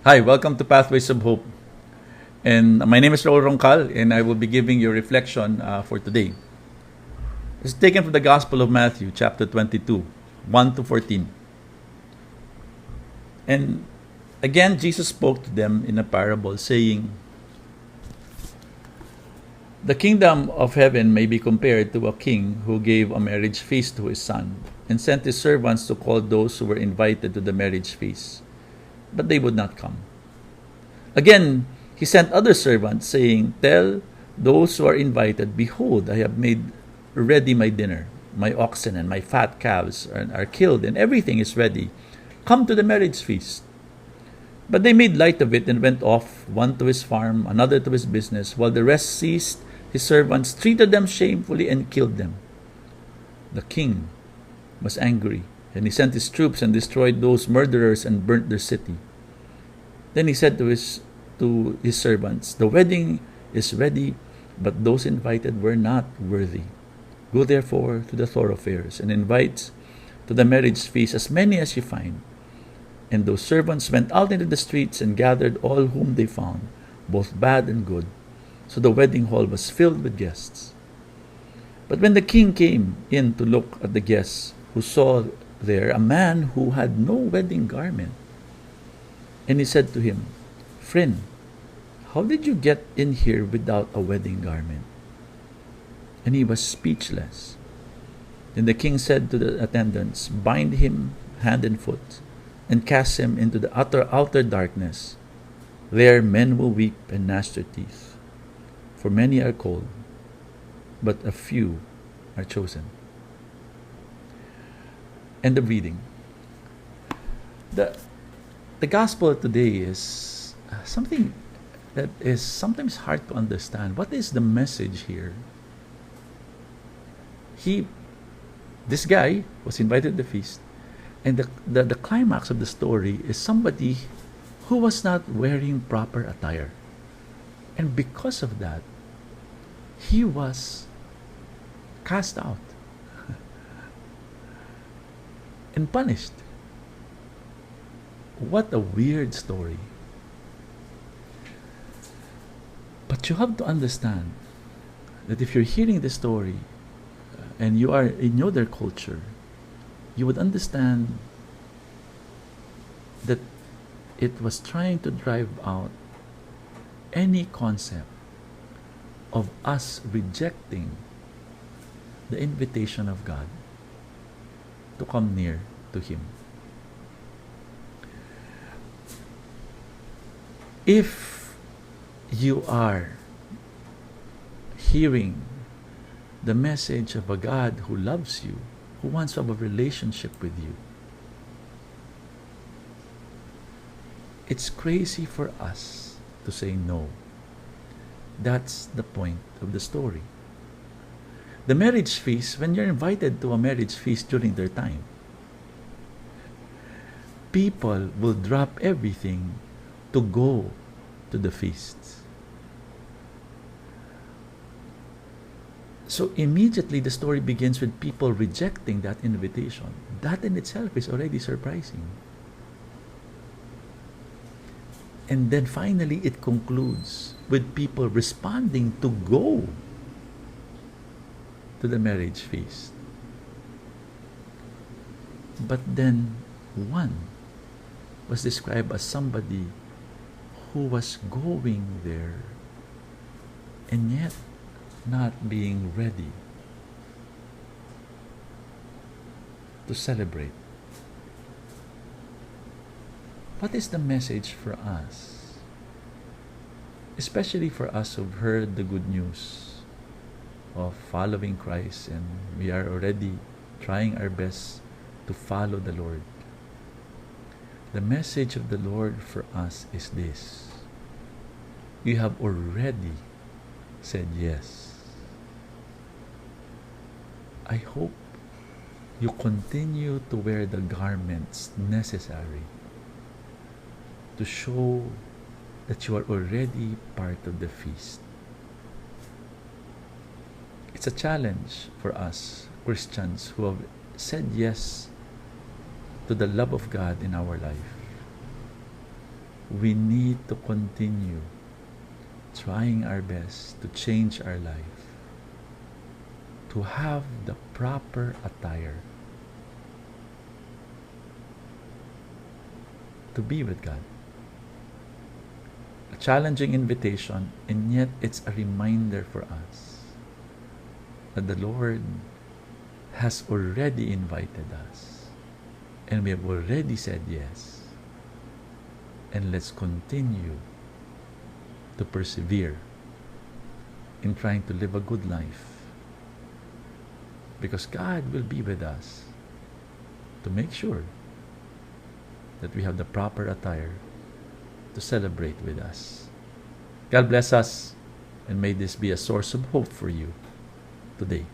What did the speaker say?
Hi, welcome to Pathways of Hope. And my name is Raul Roncal, and I will be giving you a reflection for today. It's taken from the Gospel of Matthew, chapter 22, 1 to 14. And again, Jesus spoke to them in a parable, saying, "The kingdom of heaven may be compared to a king who gave a marriage feast to his son, and sent his servants to call those who were invited to the marriage feast. But they would not come. Again, he sent other servants, saying, 'Tell those who are invited, behold, I have made ready my dinner. My oxen and my fat calves are killed, and everything is ready. Come to the marriage feast.' But they made light of it and went off, one to his farm, another to his business, while the rest seized his servants, treated them shamefully, and killed them. The king was angry, and he sent his troops and destroyed those murderers and burnt their city. Then he said to his servants, 'The wedding is ready, but those invited were not worthy. Go therefore to the thoroughfares, and invite to the marriage feast as many as you find.' And those servants went out into the streets and gathered all whom they found, both bad and good. So the wedding hall was filled with guests. But when the king came in to look at the guests, who saw there a man who had no wedding garment, and he said to him, 'Friend, how did you get in here without a wedding garment?' And he was speechless. Then the king said to the attendants, 'Bind him hand and foot, and cast him into the outer darkness. There men will weep and gnash their teeth. For many are called, but a few are chosen.'" End of reading. The gospel today is something that is sometimes hard to understand. What is the message here? This guy was invited to the feast, and the climax of the story is somebody who was not wearing proper attire. And because of that, he was cast out and punished. What a weird story. But you have to understand that if you're hearing this story and you know their culture, you would understand that it was trying to drive out any concept of us rejecting the invitation of God to come near to Him. If you are hearing the message of a God who loves you, who wants to have a relationship with you, it's crazy for us to say no. That's the point of the story. The marriage feast, when you're invited to a marriage feast during their time, people will drop everything to go to the feast. So immediately the story begins with people rejecting that invitation. That in itself is already surprising. And then finally it concludes with people responding to go to the marriage feast. But then one was described as somebody who was going there and yet not being ready to celebrate. What is the message for us? Especially for us who've heard the good news of following Christ and we are already trying our best to follow the Lord. The message of the Lord for us is this: you have already said yes. I hope you continue to wear the garments necessary to show that you are already part of the feast. It's a challenge for us Christians who have said yes to the love of God in our life. we need to continue trying our best to change our life, to have the proper attire, to be with God. A challenging invitation, and yet it's a reminder for us that the Lord has already invited us, and we have already said yes. And let's continue to persevere in trying to live a good life, because God will be with us to make sure that we have the proper attire to celebrate with us. God bless us, and may this be a source of hope for you today.